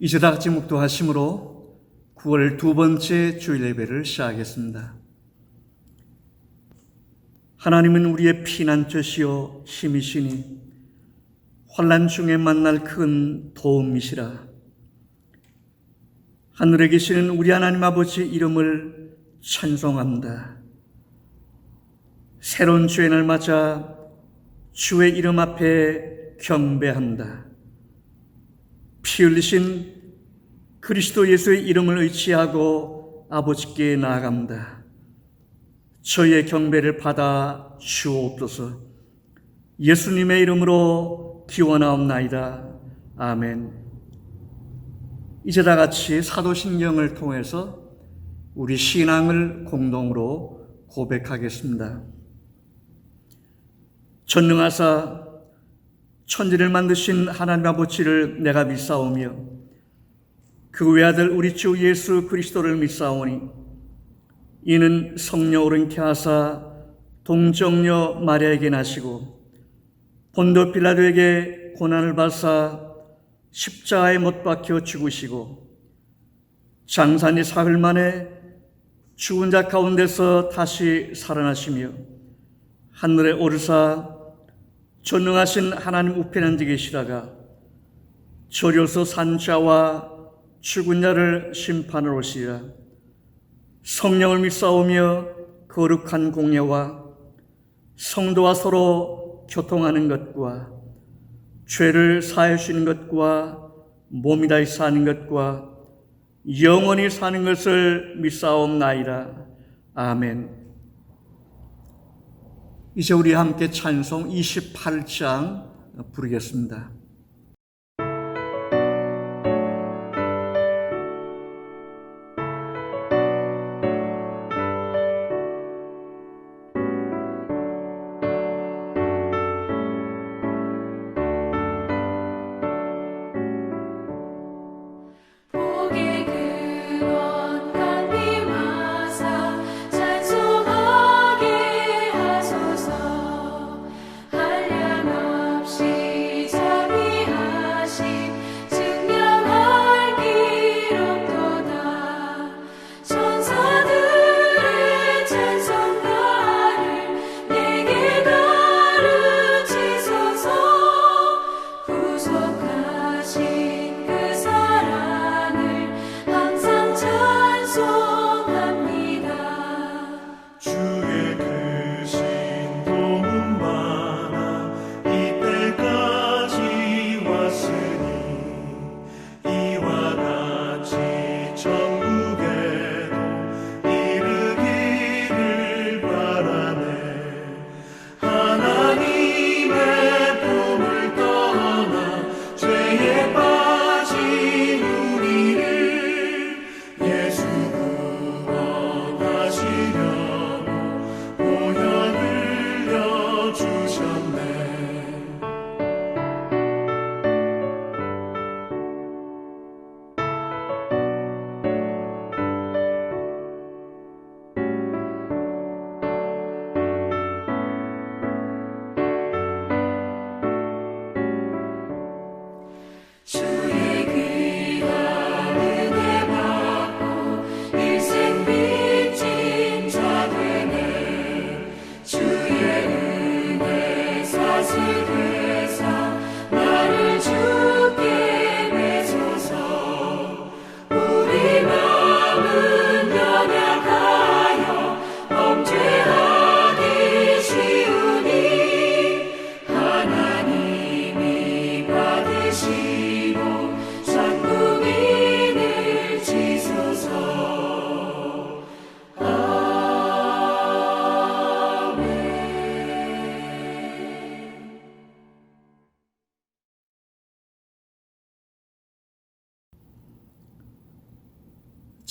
이제 다 같이 묵도하심으로 9월 두 번째 주일 예배를 시작하겠습니다. 하나님은 우리의 피난처시요 힘이시니 환난 중에 만날 큰 도움이시라. 하늘에 계시는 우리 하나님 아버지 이름을 찬송합니다. 새로운 주의 날 맞아 주의 이름 앞에 경배한다. 피 흘리신 그리스도 예수의 이름을 의지하고 아버지께 나아갑니다. 저희의 경배를 받아 주옵소서. 예수님의 이름으로 기원하옵나이다. 아멘. 이제 다 같이 사도신경을 통해서 우리 신앙을 공동으로 고백하겠습니다. 전능하사 천지를 만드신 하나님 아버지를 내가 믿사오며 그 외아들 우리 주 예수 그리스도를 믿사오니 이는 성령 오른케 하사 동정녀 마리아에게 나시고 본도 빌라도에게 고난을 받사 십자가에 못 박혀 죽으시고 장사니 사흘 만에 죽은 자 가운데서 다시 살아나시며 하늘에 오르사 전능하신 하나님 우편에 앉아 계시다가 저려서 산자와 죽은 자를 심판하러 오시리라. 성령을 믿사오며 거룩한 공예와 성도와 서로 교통하는 것과 죄를 사해 주시는 것과 몸이 다시 사는 것과 영원히 사는 것을 믿사옵나이다. 아멘. 이제 우리 함께 찬송 28장 부르겠습니다.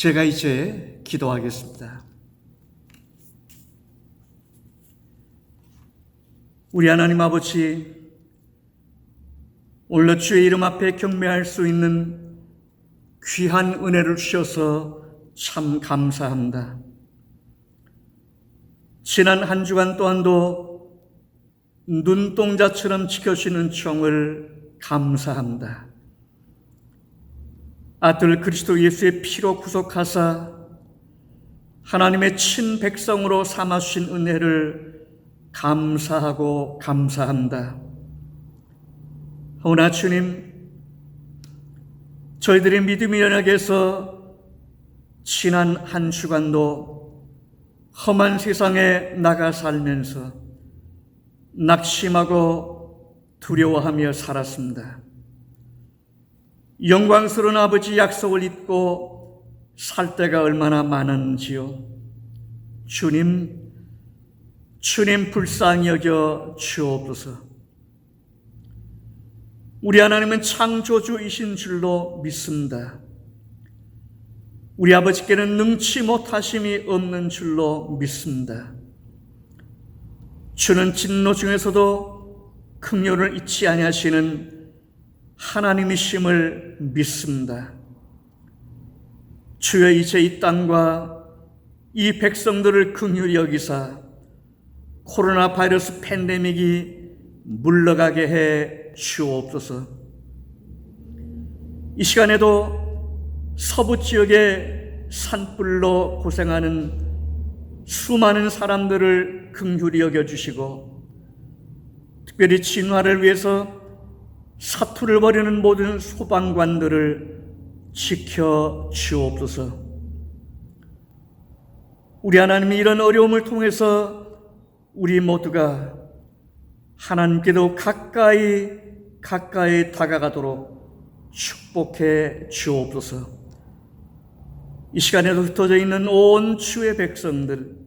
제가 이제 기도하겠습니다. 우리 하나님 아버지, 오늘 주의 이름 앞에 경배할 수 있는 귀한 은혜를 주셔서 참 감사합니다. 지난 한 주간 또한도 눈동자처럼 지켜주시는 총을 감사합니다. 아들 그리스도 예수의 피로 구속하사 하나님의 친백성으로 삼아주신 은혜를 감사하고 감사합니다. 허나 주님, 저희들의 믿음의 연약에서 지난 한 주간도 험한 세상에 나가 살면서 낙심하고 두려워하며 살았습니다. 영광스러운 아버지 약속을 잊고 살 때가 얼마나 많은지요. 주님 불쌍히 여겨 주옵소서. 우리 하나님은 창조주이신 줄로 믿습니다. 우리 아버지께는 능치 못하심이 없는 줄로 믿습니다. 주는 진노 중에서도 긍휼을 잊지 아니하시는 하나님이심을 믿습니다. 주여, 이제 이 땅과 이 백성들을 긍휼히 여기사 코로나 바이러스 팬데믹이 물러가게 해 주옵소서. 이 시간에도 서부 지역의 산불로 고생하는 수많은 사람들을 긍휼히 여겨주시고, 특별히 진화를 위해서 사투를 벌이는 모든 소방관들을 지켜 주옵소서. 우리 하나님이 이런 어려움을 통해서 우리 모두가 하나님께도 가까이 다가가도록 축복해 주옵소서. 이 시간에도 흩어져 있는 온 주의 백성들,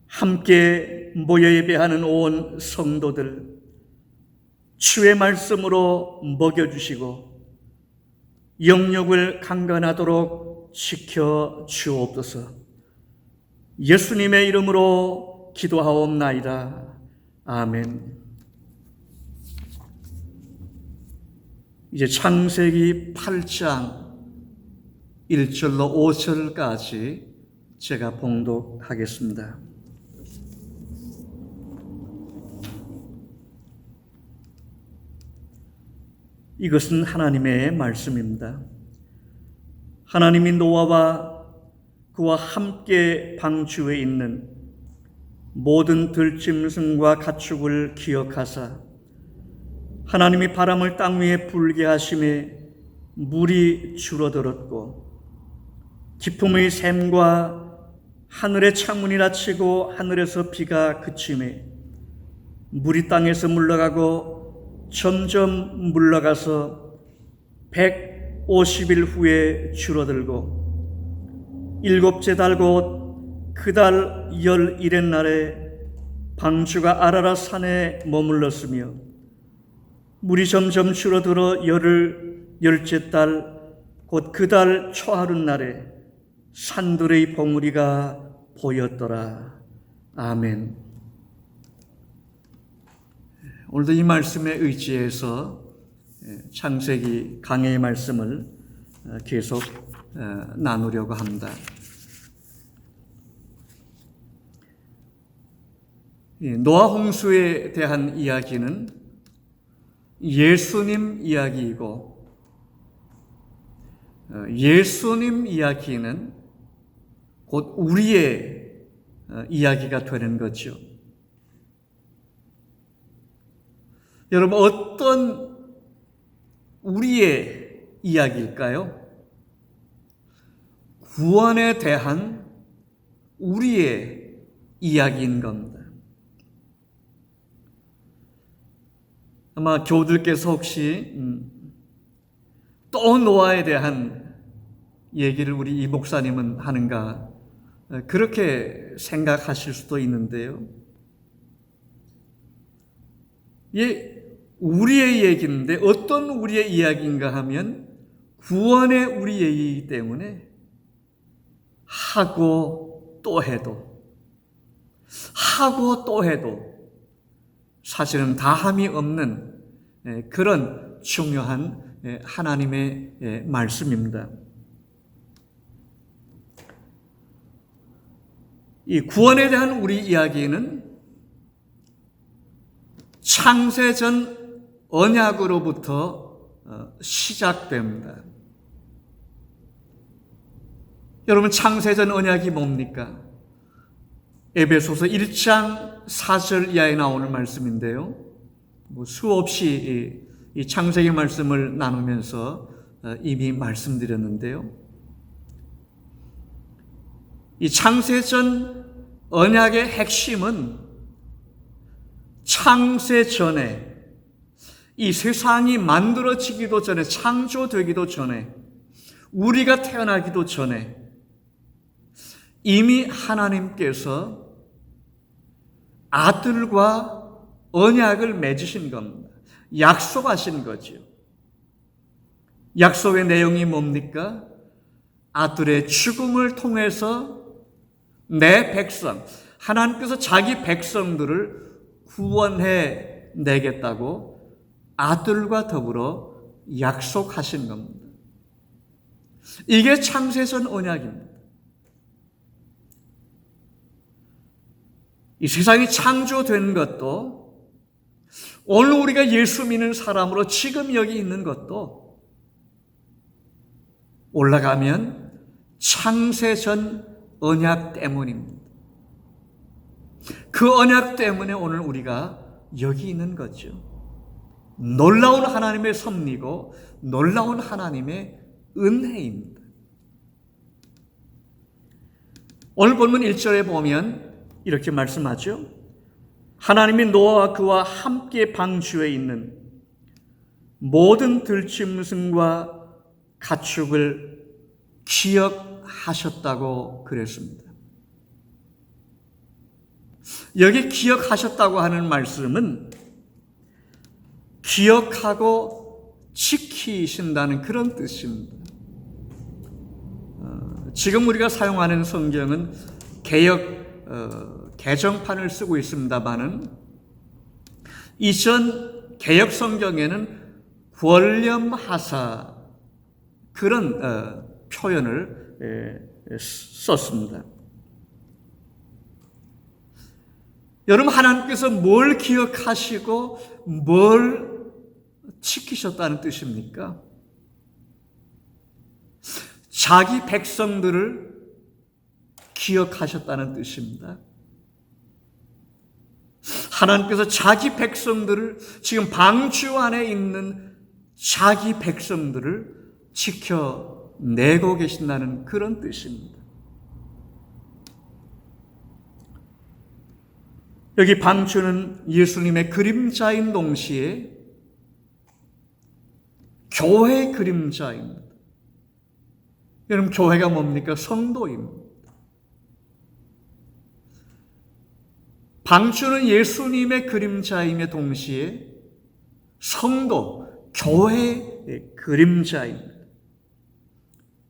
함께 모여 예배하는 온 성도들, 주의 말씀으로 먹여주시고 영역을 강건하도록 지켜 주옵소서. 예수님의 이름으로 기도하옵나이다. 아멘. 이제 창세기 8장 1절로 5절까지 제가 봉독하겠습니다. 이것은 하나님의 말씀입니다. 하나님이 노아와 그와 함께 방주에 있는 모든 들짐승과 가축을 기억하사 하나님이 바람을 땅 위에 불게 하심에 물이 줄어들었고 기품의 샘과 하늘의 창문이 닫히고 하늘에서 비가 그치매 물이 땅에서 물러가고 점점 물러가서 150일 후에 줄어들고 일곱째 달 곧 그 달 11의 날에 방주가 아라라 산에 머물렀으며 물이 점점 줄어들어 열째 달 곧 그 달 초하룻날에 산들의 봉우리가 보였더라. 아멘. 오늘도 이 말씀에 의지해서 창세기 강해의 말씀을 계속 나누려고 합니다. 노아 홍수에 대한 이야기는 예수님 이야기이고 예수님 이야기는 곧 우리의 이야기가 되는 거죠. 여러분, 어떤 우리의 이야기일까요? 구원에 대한 우리의 이야기인 겁니다. 아마 교우들께서 혹시 또 노아에 대한 얘기를 우리 이 목사님은 하는가 그렇게 생각하실 수도 있는데요. 우리의 얘기인데 어떤 우리의 이야기인가 하면 구원의 우리 얘기이기 때문에 하고 또 해도 사실은 다함이 없는 그런 중요한 하나님의 말씀입니다. 이 구원에 대한 우리 이야기는 창세전 언약으로부터 시작됩니다. 여러분, 창세전 언약이 뭡니까? 에베소서 1장 4절 이하에 나오는 말씀인데요. 수없이 이 창세기 말씀을 나누면서 이미 말씀드렸는데요. 이 창세전 언약의 핵심은 창세 전에, 이 세상이 만들어지기도 전에, 창조되기도 전에, 우리가 태어나기도 전에 이미 하나님께서 아들과 언약을 맺으신 겁니다. 약속하신 거죠. 약속의 내용이 뭡니까? 아들의 죽음을 통해서 내 백성, 하나님께서 자기 백성들을 구원해 내겠다고 아들과 더불어 약속하신 겁니다. 이게 창세전 언약입니다. 이 세상이 창조된 것도, 오늘 우리가 예수 믿는 사람으로 지금 여기 있는 것도 올라가면 창세전 언약 때문입니다. 그 언약 때문에 오늘 우리가 여기 있는 거죠. 놀라운 하나님의 섭리고 놀라운 하나님의 은혜입니다. 오늘 본문 1절에 보면 이렇게 말씀하죠. 하나님이 노아와 그와 함께 방주에 있는 모든 들짐승과 가축을 기억하셨다고 그랬습니다. 여기 기억하셨다고 하는 말씀은 기억하고 지키신다는 그런 뜻입니다. 지금 우리가 사용하는 성경은 개정판을 쓰고 있습니다만은 이전 개역 성경에는 권념하사 그런 표현을 썼습니다. 여러분, 하나님께서 뭘 기억하시고 뭘 지키셨다는 뜻입니까? 자기 백성들을 기억하셨다는 뜻입니다. 하나님께서 자기 백성들을, 지금 방주 안에 있는 자기 백성들을 지켜내고 계신다는 그런 뜻입니다. 여기 방주는 예수님의 그림자인 동시에 교회의 그림자입니다. 여러분, 교회가 뭡니까? 성도입니다. 방주는 예수님의 그림자임에 동시에 성도, 교회의 그림자입니다.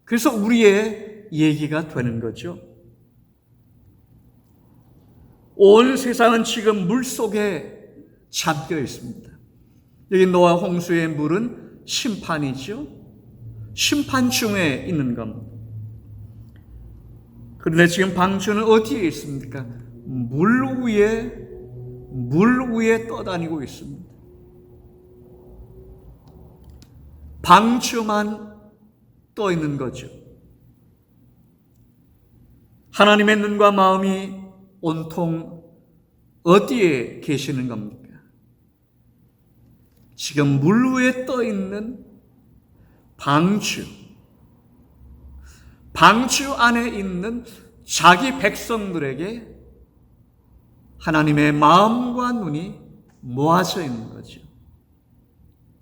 그래서 우리의 얘기가 되는 거죠. 온 세상은 지금 물 속에 잠겨 있습니다. 여기 노아 홍수의 물은 심판이죠. 심판 중에 있는 겁니다. 그런데 지금 방주는 어디에 있습니까? 물 위에 떠다니고 있습니다. 방주만 떠 있는 거죠. 하나님의 눈과 마음이 온통 어디에 계시는 겁니까? 지금 물 위에 떠 있는 방주 안에 있는 자기 백성들에게 하나님의 마음과 눈이 모아져 있는 거죠.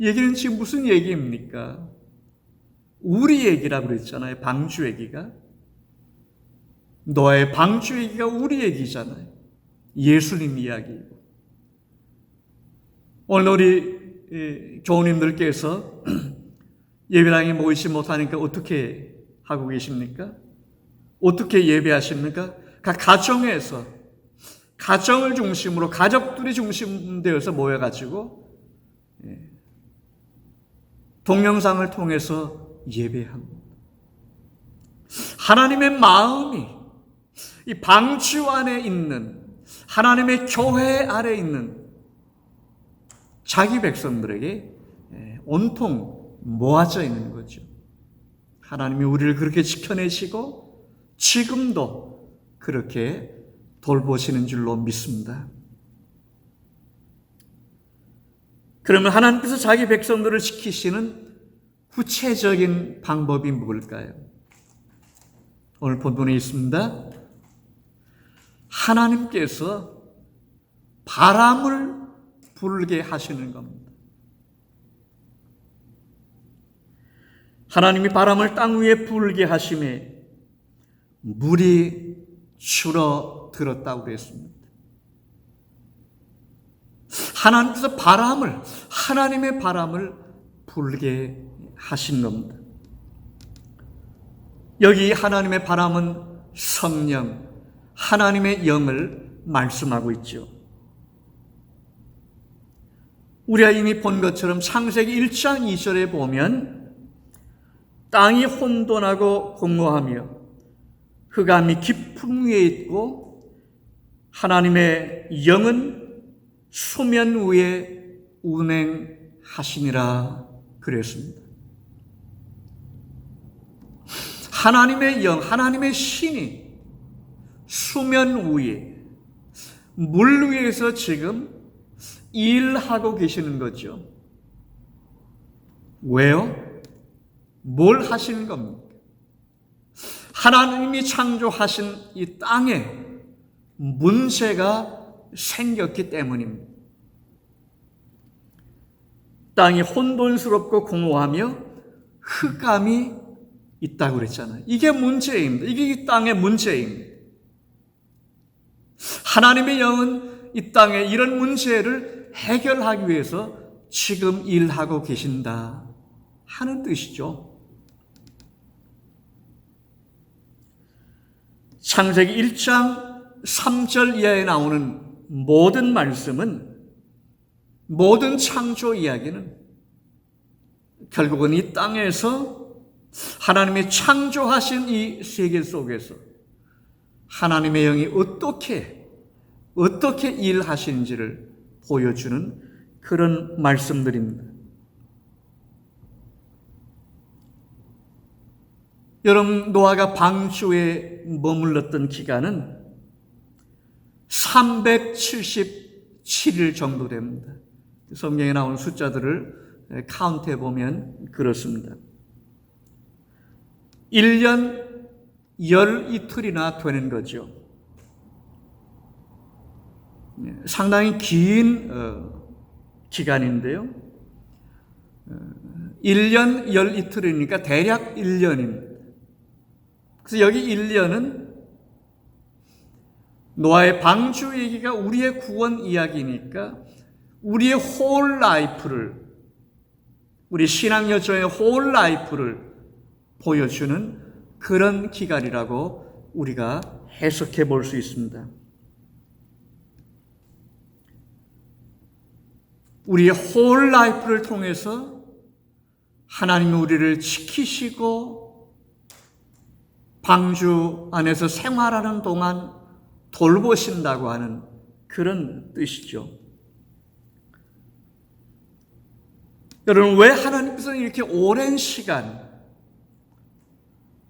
얘기는 지금 무슨 얘기입니까? 우리 얘기라고 그랬잖아요. 방주 얘기가. 노아의 방주 얘기가 우리 얘기잖아요. 예수님 이야기이고. 오늘 우리 교우님들께서 예배당에 모이지 못하니까 어떻게 하고 계십니까? 어떻게 예배하십니까? 각 가정에서, 가정을 중심으로, 가족들이 중심되어서 모여가지고 동영상을 통해서 예배합니다. 하나님의 마음이 이 방주 안에 있는, 하나님의 교회 아래 있는 자기 백성들에게 온통 모아져 있는 거죠. 하나님이 우리를 그렇게 지켜내시고 지금도 그렇게 돌보시는 줄로 믿습니다. 그러면 하나님께서 자기 백성들을 지키시는 구체적인 방법이 뭘까요? 오늘 본문에 있습니다. 하나님께서 바람을 불게 하시는 겁니다. 하나님이 바람을 땅 위에 불게 하심에 물이 줄어들었다고 그랬습니다. 하나님께서 하나님의 바람을 불게 하신 겁니다. 여기 하나님의 바람은 성령, 하나님의 영을 말씀하고 있죠. 우리가 이미 본 것처럼 창세기 1장 2절에 보면 땅이 혼돈하고 공허하며 흑암이 깊음 위에 있고 하나님의 영은 수면 위에 운행하시니라 그랬습니다. 하나님의 영, 하나님의 신이 수면 위에, 물 위에서 지금 일하고 계시는 거죠. 왜요? 뭘 하시는 겁니까? 하나님이 창조하신 이 땅에 문제가 생겼기 때문입니다. 땅이 혼돈스럽고 공허하며 흑암이 있다고 그랬잖아요. 이게 문제입니다. 이게 이 땅의 문제입니다. 하나님의 영은 이 땅의 이런 문제를 해결하기 위해서 지금 일하고 계신다 하는 뜻이죠. 창세기 1장 3절 이하에 나오는 모든 말씀은, 모든 창조 이야기는 결국은 이 땅에서 하나님이 창조하신 이 세계 속에서 하나님의 영이 어떻게 일하시는지를 보여주는 그런 말씀들입니다. 여러분, 노아가 방주에 머물렀던 기간은 377일 정도 됩니다. 성경에 나오는 숫자들을 카운트해 보면 그렇습니다. 1년 12이틀이나 되는 거죠. 상당히 긴 기간인데요. 1년 12이니까 대략 1년입니다. 그래서 여기 1년은 노아의 방주 얘기가 우리의 구원 이야기니까 우리의 홀 라이프를, 우리 신앙 여정의 홀 라이프를 보여주는 그런 기간이라고 우리가 해석해 볼 수 있습니다. 우리의 홀 라이프를 통해서 하나님이 우리를 지키시고 방주 안에서 생활하는 동안 돌보신다고 하는 그런 뜻이죠. 여러분, 왜 하나님께서 이렇게 오랜 시간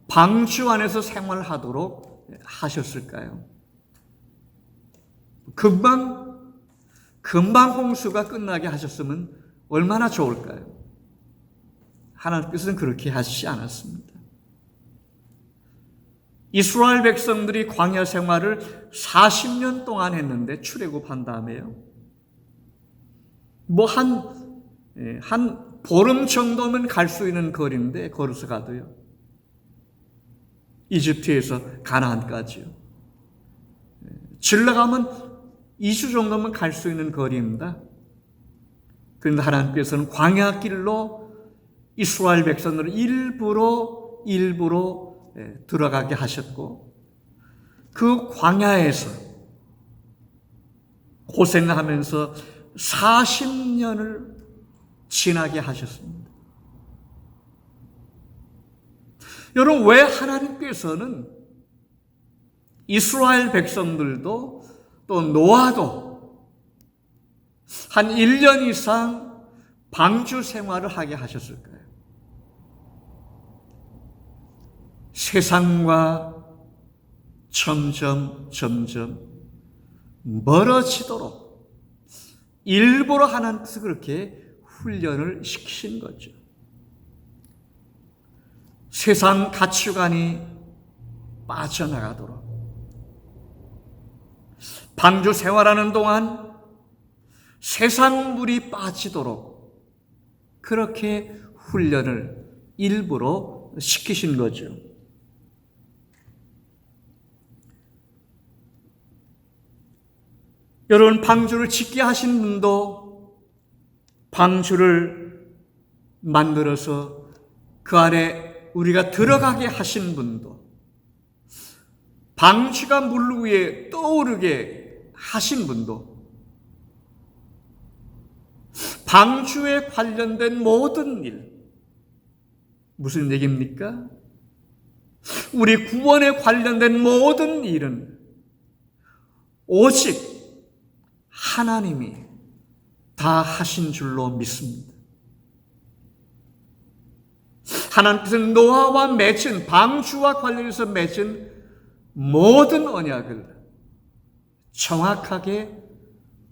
방주 안에서 생활하도록 하셨을까요? 금방 홍수가 끝나게 하셨으면 얼마나 좋을까요? 하나님께서는 그렇게 하시지 않았습니다. 이스라엘 백성들이 광야 생활을 40년 동안 했는데 출애굽한 다음에요. 한 보름 정도면 갈 수 있는 거리인데 걸어서 가도요. 이집트에서 가나안까지요. 질러가면 2주 정도면 갈 수 있는 거리입니다. 그런데 하나님께서는 광야길로 이스라엘 백성들을 일부러 들어가게 하셨고, 그 광야에서 고생하면서 40년을 지나게 하셨습니다. 여러분, 왜 하나님께서는 이스라엘 백성들도 또 노아도 한 1년 이상 방주 생활을 하게 하셨을까요? 세상과 점점 멀어지도록 일부러 하나님께서 그렇게 훈련을 시키신 거죠. 세상 가치관이 빠져나가도록, 방주 생활하는 동안 세상 물이 빠지도록 그렇게 훈련을 일부러 시키신 거죠. 여러분, 방주를 짓게 하신 분도 방주를 만들어서 그 안에 우리가 들어가게 하신 분도 방주가 물 위에 떠오르게 하신 분도 방주에 관련된 모든 일, 무슨 얘기입니까? 우리 구원에 관련된 모든 일은 오직 하나님이 다 하신 줄로 믿습니다. 하나님께서 노아와 맺은, 방주와 관련해서 맺은 모든 언약을 정확하게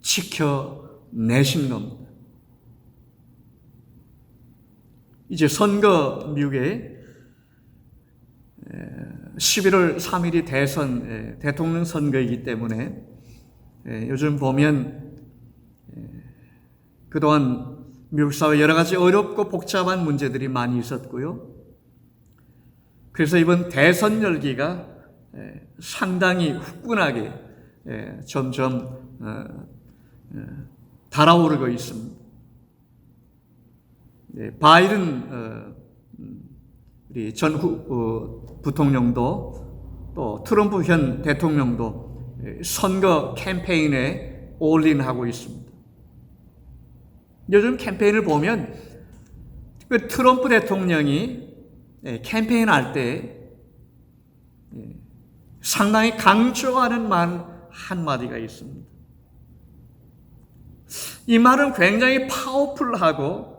지켜내신 겁니다. 이제 선거 미국에 11월 3일이 대통령 선거이기 때문에 요즘 보면 그동안 미국 사회 여러 가지 어렵고 복잡한 문제들이 많이 있었고요. 그래서 이번 대선 열기가 상당히 후끈하게 점점 달아오르고 있습니다. 바이든 우리 전 부통령도 또 트럼프 현 대통령도 선거 캠페인에 올인하고 있습니다. 요즘 캠페인을 보면 그 트럼프 대통령이 캠페인할 때 상당히 강조하는 말 한마디가 있습니다. 이 말은 굉장히 파워풀하고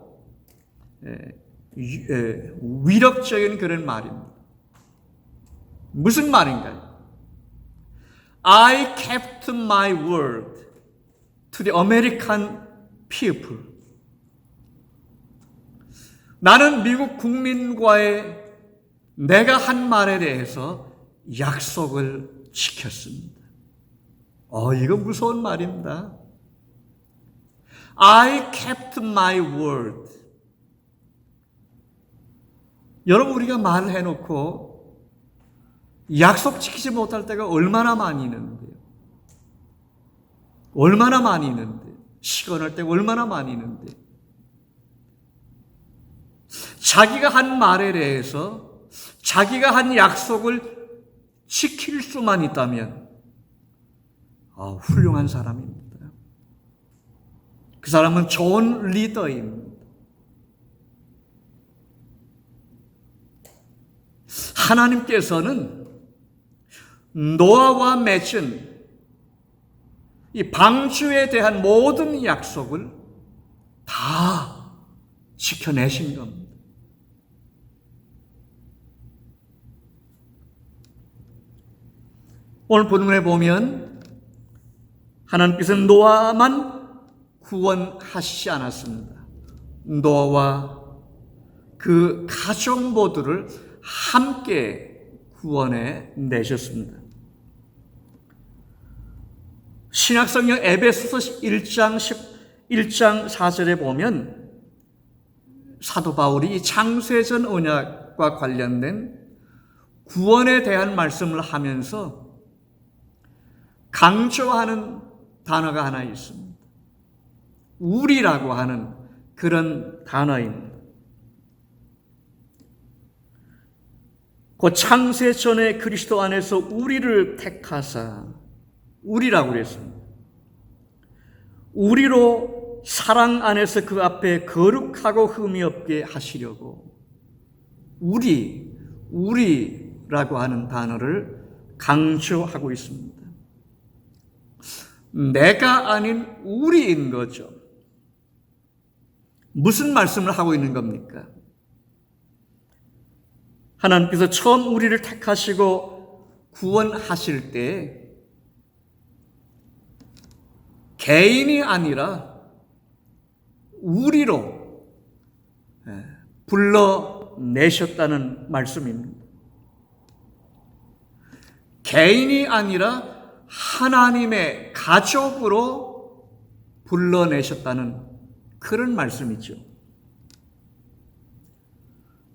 위력적인 그런 말입니다. 무슨 말인가요? I kept my word to the American people. 나는 미국 국민과의 내가 한 말에 대해서 약속을 지켰습니다. 이거 무서운 말입니다. I kept my word. 여러분, 우리가 말을 해놓고 약속 지키지 못할 때가 얼마나 많이 있는데요. 얼마나 많이 있는데. 시건할 때가 얼마나 많이 있는데. 자기가 한 말에 대해서 자기가 한 약속을 지킬 수만 있다면 훌륭한 사람입니다. 그 사람은 좋은 리더입니다. 하나님께서는 노아와 맺은 이 방주에 대한 모든 약속을 다 지켜내신 겁니다. 오늘 본문에 보면 하나님께서 노아만 구원하시지 않았습니다. 노아와 그 가족 모두를 함께 구원해 내셨습니다. 신약성경 에베소서 1장 4절에 보면 사도 바울이 창세전 언약과 관련된 구원에 대한 말씀을 하면서 강조하는 단어가 하나 있습니다. 우리라고 하는 그런 단어입니다. 그 창세 전에 그리스도 안에서 우리를 택하사, 우리라고 그랬습니다. 우리로 사랑 안에서 그 앞에 거룩하고 흠이 없게 하시려고 우리라고 하는 단어를 강조하고 있습니다. 내가 아닌 우리인 거죠. 무슨 말씀을 하고 있는 겁니까? 하나님께서 처음 우리를 택하시고 구원하실 때 개인이 아니라 우리로 불러내셨다는 말씀입니다. 개인이 아니라 하나님의 가족으로 불러내셨다는 그런 말씀이죠.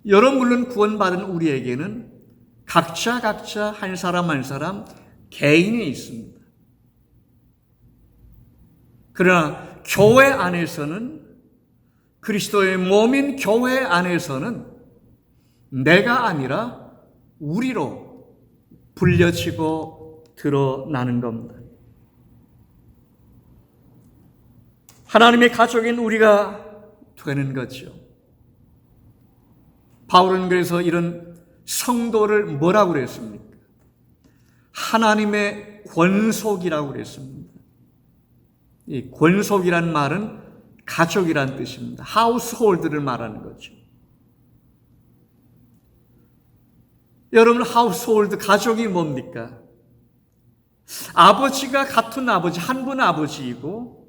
여러분, 물론 구원받은 우리에게는 각자 한 사람 한 사람 개인이 있습니다. 그러나 교회 안에서는, 그리스도의 몸인 교회 안에서는 내가 아니라 우리로 불려지고 드러나는 겁니다. 하나님의 가족인 우리가 되는 거죠. 바울은 그래서 이런 성도를 뭐라고 그랬습니까? 하나님의 권속이라고 그랬습니다. 이 권속이란 말은 가족이란 뜻입니다. 하우스홀드를 말하는 거죠. 여러분, 하우스홀드, 가족이 뭡니까? 아버지가 같은 아버지, 한 분 아버지이고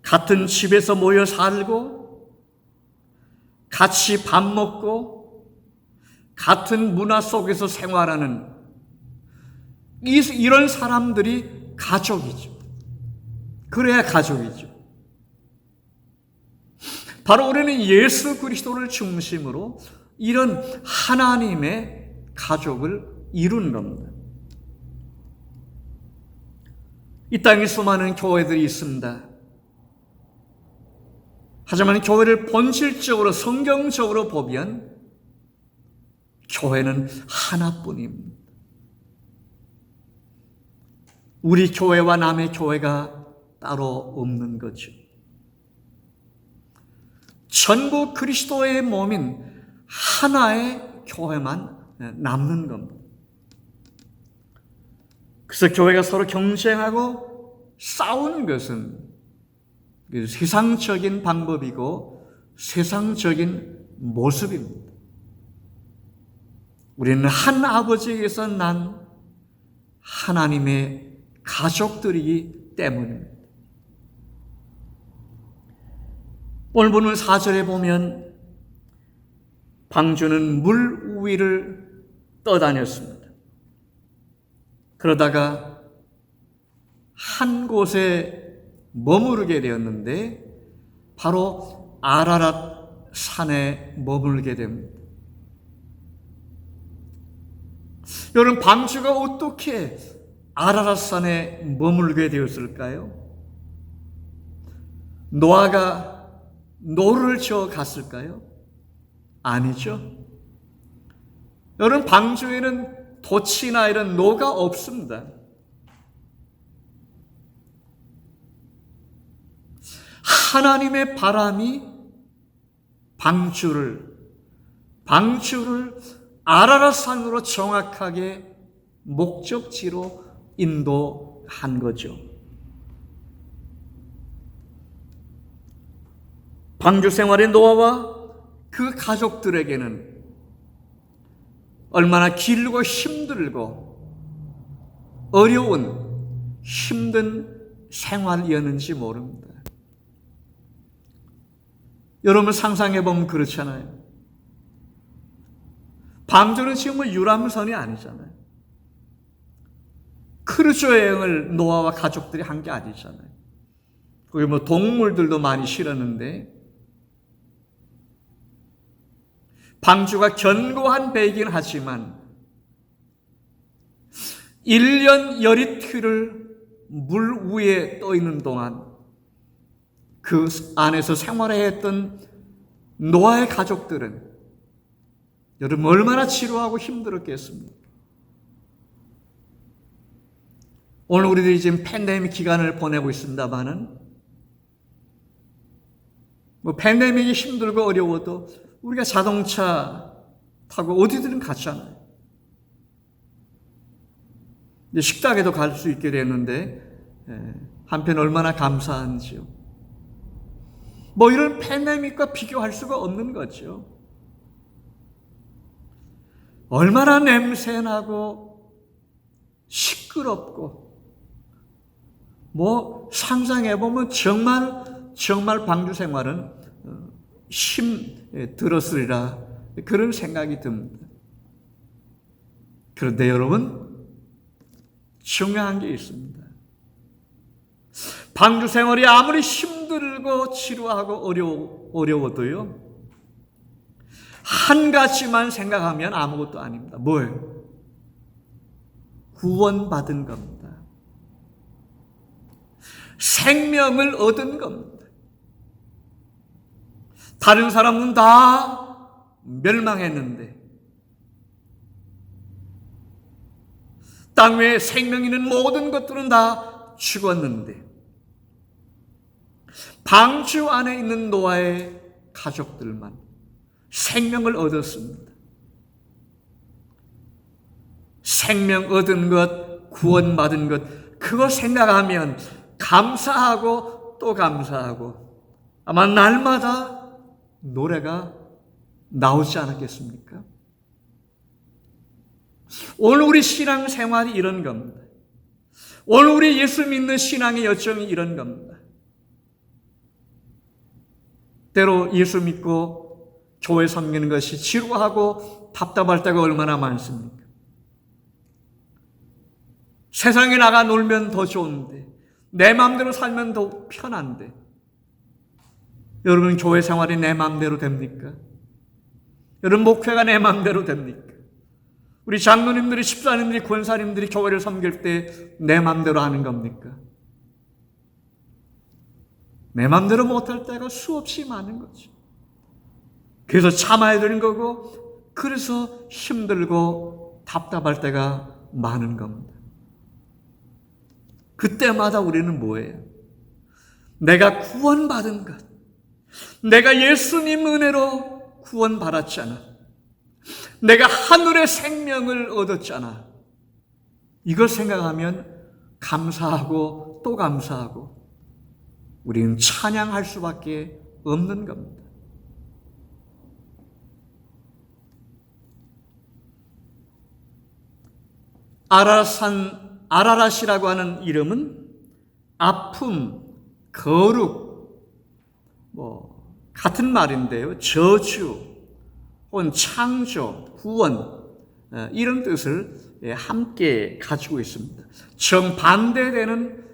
같은 집에서 모여 살고 같이 밥 먹고 같은 문화 속에서 생활하는 이런 사람들이 가족이죠. 그래야 가족이죠. 바로 우리는 예수 그리스도를 중심으로 이런 하나님의 가족을 이룬 겁니다. 이 땅에 수많은 교회들이 있습니다. 하지만 교회를 본질적으로 성경적으로 보면 교회는 하나뿐입니다. 우리 교회와 남의 교회가 따로 없는 거죠. 전부 그리스도의 몸인 하나의 교회만 남는 겁니다. 그래서 교회가 서로 경쟁하고 싸우는 것은 세상적인 방법이고 세상적인 모습입니다. 우리는 한 아버지에게서 난 하나님의 가족들이기 때문입니다. 오늘 본문 4절에 보면 방주는 물 위를 떠다녔습니다. 그러다가 한 곳에 머무르게 되었는데 바로 아라랏 산에 머물게 됩니다. 여러분, 방주가 어떻게 아라랏 산에 머물게 되었을까요? 노아가 노를 지어 갔을까요? 아니죠. 여러분, 방주에는 돛이나 이런 노가 없습니다. 하나님의 바람이 방주를 아라랏산으로 정확하게 목적지로 인도한 거죠. 방주 생활의 노아와 그 가족들에게는 얼마나 길고 힘들고 어려운 힘든 생활이었는지 모릅니다. 여러분, 상상해보면 그렇잖아요. 방주는 지금 뭐 유람선이 아니잖아요. 크루즈 여행을 노아와 가족들이 한 게 아니잖아요. 거기 뭐 동물들도 많이 실었는데, 방주가 견고한 배이긴 하지만 1년 열이틀을 물 위에 떠 있는 동안 그 안에서 생활해야 했던 노아의 가족들은 여러분 얼마나 지루하고 힘들었겠습니까? 오늘 우리들이 지금 팬데믹 기간을 보내고 있습니다만은 뭐 팬데믹이 힘들고 어려워도 우리가 자동차 타고 어디든 갔잖아요. 이제 식당에도 갈 수 있게 됐는데 한편 얼마나 감사한지요. 뭐 이런 팬데믹과 비교할 수가 없는 거죠. 얼마나 냄새나고 시끄럽고 상상해보면 정말 방주 생활은 힘들었으리라 그런 생각이 듭니다. 그런데 여러분, 중요한 게 있습니다. 방주 생활이 아무리 힘들고 지루하고 어려워도요, 한 가지만 생각하면 아무것도 아닙니다. 뭐예요? 구원받은 겁니다. 생명을 얻은 겁니다. 다른 사람은 다 멸망했는데, 땅 위에 생명 있는 모든 것들은 다 죽었는데, 방주 안에 있는 노아의 가족들만 생명을 얻었습니다. 생명 얻은 것, 구원받은 것, 그거 생각하면 감사하고 또 감사하고 아마 날마다 노래가 나오지 않았겠습니까? 오늘 우리 신앙 생활이 이런 겁니다. 오늘 우리 예수 믿는 신앙의 여정이 이런 겁니다. 때로 예수 믿고 교회 섬기는 것이 지루하고 답답할 때가 얼마나 많습니까? 세상에 나가 놀면 더 좋은데, 내 마음대로 살면 더 편한데, 여러분 교회 생활이 내 마음대로 됩니까? 여러분 목회가 내 마음대로 됩니까? 우리 장로님들이, 집사님들이, 권사님들이 교회를 섬길 때 내 마음대로 하는 겁니까? 내 마음대로 못할 때가 수없이 많은 거죠. 그래서 참아야 되는 거고, 그래서 힘들고 답답할 때가 많은 겁니다. 그때마다 우리는 뭐예요? 내가 구원받은 것, 내가 예수님 은혜로 구원받았잖아, 내가 하늘의 생명을 얻었잖아, 이걸 생각하면 감사하고 또 감사하고 우리는 찬양할 수밖에 없는 겁니다. 아라랏이라고 하는 이름은 아픔, 거룩, 같은 말인데요. 저주, 혹은 창조, 구원, 이런 뜻을 함께 가지고 있습니다. 정반대되는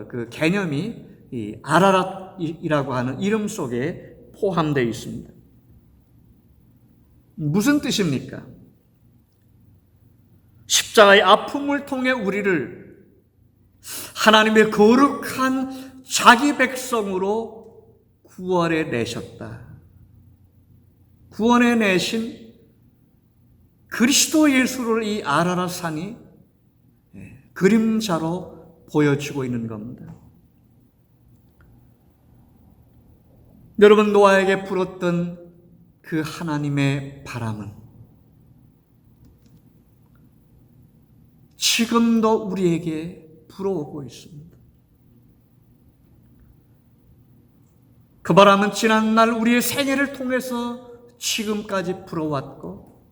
그 개념이 이 아라랏이라고 하는 이름 속에 포함되어 있습니다. 무슨 뜻입니까? 십자가의 아픔을 통해 우리를 하나님의 거룩한 자기 백성으로 구원해 내셨다. 구원해 내신 그리스도 예수를 이 아라랏 산이 그림자로 보여주고 있는 겁니다. 여러분, 노아에게 불었던 그 하나님의 바람은 지금도 우리에게 불어오고 있습니다. 그 바람은 지난날 우리의 생애를 통해서 지금까지 불어왔고,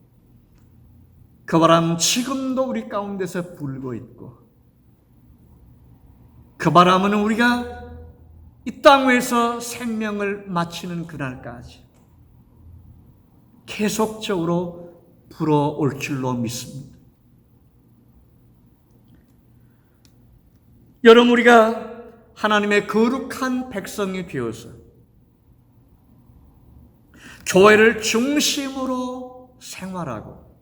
그 바람은 지금도 우리 가운데서 불고 있고, 그 바람은 우리가 이 땅 위에서 생명을 마치는 그날까지 계속적으로 불어올 줄로 믿습니다. 여러분, 우리가 하나님의 거룩한 백성이 되어서 교회를 중심으로 생활하고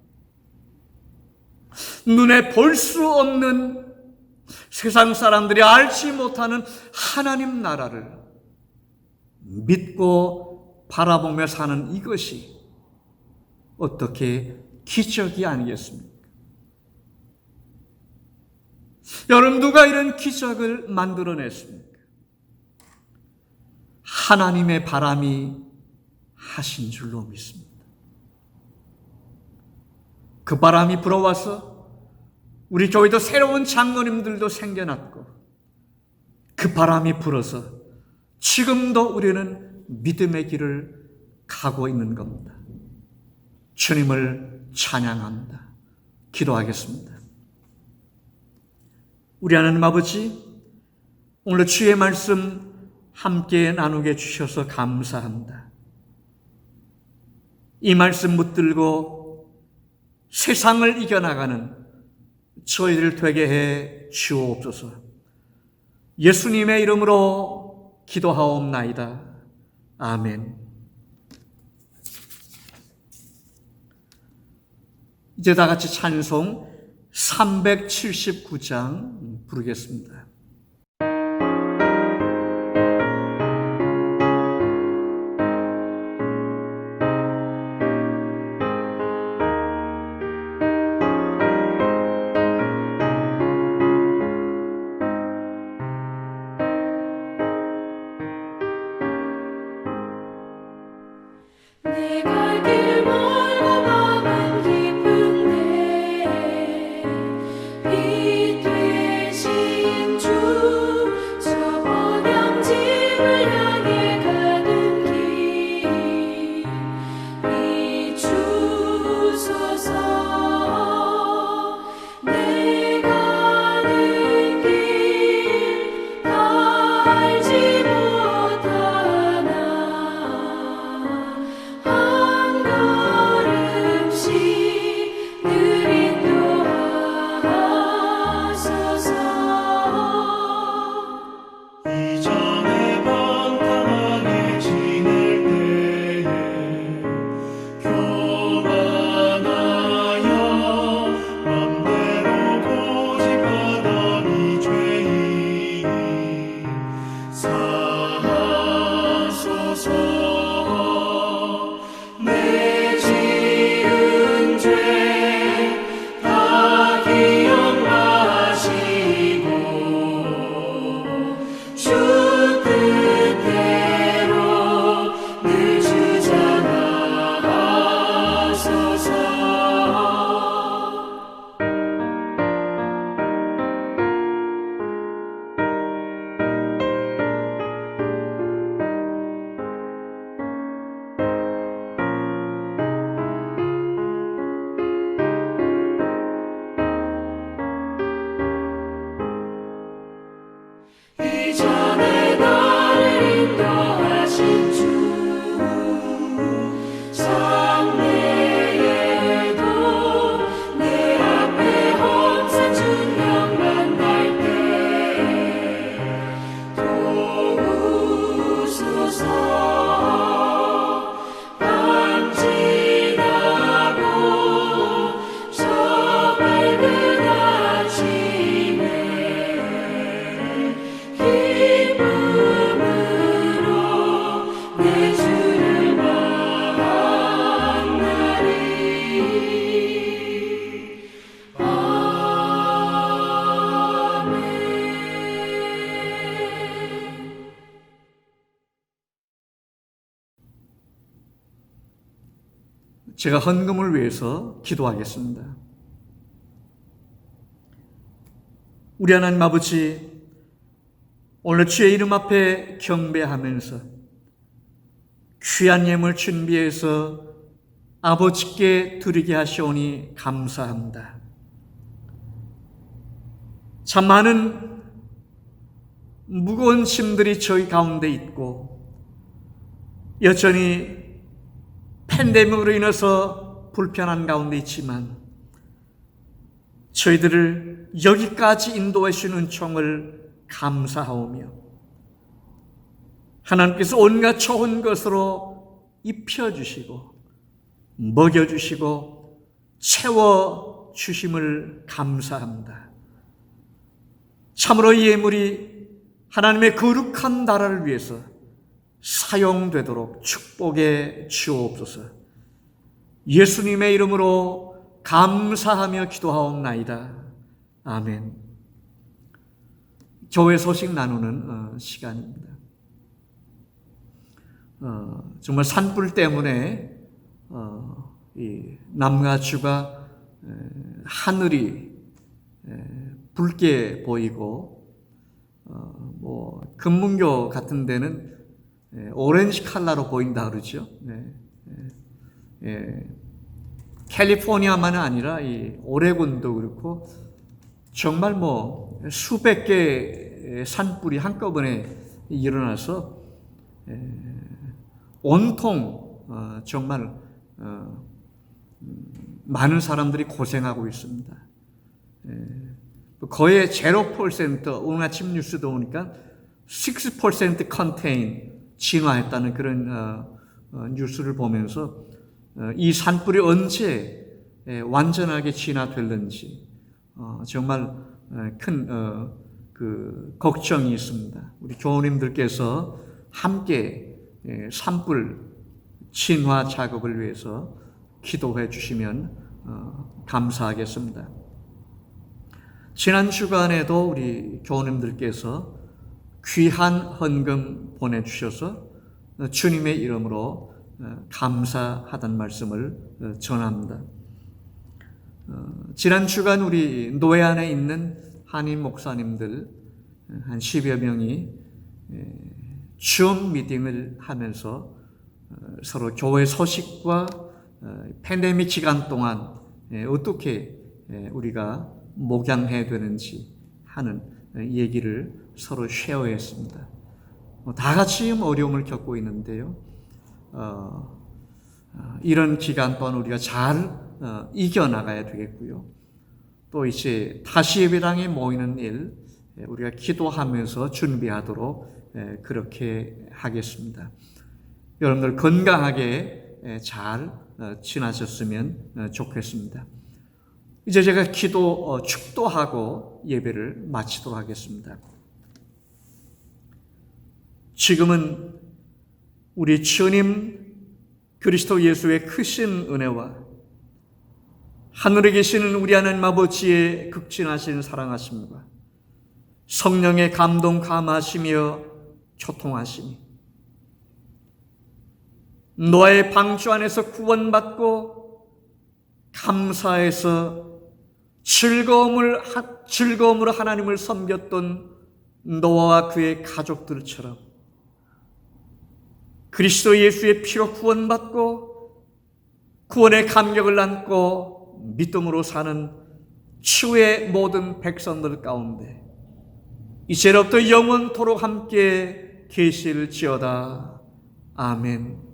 눈에 볼 수 없는 세상 사람들이 알지 못하는 하나님 나라를 믿고 바라보며 사는 이것이 어떻게 기적이 아니겠습니까? 여러분, 누가 이런 기적을 만들어냈습니까? 하나님의 바람이 하신 줄로 믿습니다. 그 바람이 불어와서 우리 교회도 새로운 장로님들도 생겨났고, 그 바람이 불어서 지금도 우리는 믿음의 길을 가고 있는 겁니다. 주님을 찬양합니다. 기도하겠습니다. 우리 하나님 아버지, 오늘 주의 말씀 함께 나누게 주셔서 감사합니다. 이 말씀 붙들고 세상을 이겨나가는 저희들 되게 해 주옵소서. 예수님의 이름으로 기도하옵나이다. 아멘. 이제 다 같이 찬송 379장 부르겠습니다. 제가 헌금을 위해서 기도하겠습니다. 우리 하나님 아버지, 오늘 주의 이름 앞에 경배하면서 귀한 예물 준비해서 아버지께 드리게 하시오니 감사합니다. 참 많은 무거운 짐들이 저희 가운데 있고 여전히 팬데믹으로 인해서 불편한 가운데 있지만 저희들을 여기까지 인도해 주신 은총을 감사하오며 하나님께서 온갖 좋은 것으로 입혀주시고 먹여주시고 채워주심을 감사합니다. 참으로 이 예물이 하나님의 거룩한 나라를 위해서 사용되도록 축복해 주옵소서. 예수님의 이름으로 감사하며 기도하옵나이다. 아멘. 교회 소식 나누는 시간입니다. 정말 산불 때문에 이 남가주가 하늘이 붉게 보이고 뭐 금문교 같은 데는 오렌지 컬러로 보인다 그러죠. 캘리포니아만은 아니라 이 오레곤도 그렇고 정말 수백 개의 산불이 한꺼번에 일어나서 온통 정말 많은 사람들이 고생하고 있습니다. 거의 0%, 오늘 아침 뉴스도 보니까 6% 컨테인 진화했다는 그런 뉴스를 보면서 이 산불이 언제 완전하게 진화될는지 정말 큰 걱정이 있습니다. 우리 교우님들께서 함께 산불 진화 작업을 위해서 기도해 주시면 감사하겠습니다. 지난 주간에도 우리 교우님들께서 귀한 헌금 보내주셔서 주님의 이름으로 감사하다는 말씀을 전합니다. 지난 주간 우리 노예안에 있는 한인 목사님들 한 10여 명이 줌 미팅을 하면서 서로 교회 소식과 팬데믹 기간 동안 어떻게 우리가 목양해야 되는지 하는 얘기를 서로 쉐어했습니다. 다 같이 어려움을 겪고 있는데요. 이런 기간 동안 우리가 잘 이겨나가야 되겠고요. 또 이제 다시 예배당에 모이는 일 우리가 기도하면서 준비하도록 그렇게 하겠습니다. 여러분들 건강하게 잘 지나셨으면 좋겠습니다. 이제 제가 축도하고 예배를 마치도록 하겠습니다. 지금은 우리 주님 그리스도 예수의 크신 은혜와 하늘에 계시는 우리 하나님 아버지의 극진하신 사랑하심과 성령의 감동 감하시며 교통하심이 노아의 방주 안에서 구원받고 감사해서 즐거움으로 하나님을 섬겼던 노아와 그의 가족들처럼 그리스도 예수의 피로 구원받고 구원의 감격을 안고 믿음으로 사는 주의 모든 백성들 가운데 이제로부터 영원토록 함께 계실지어다. 아멘.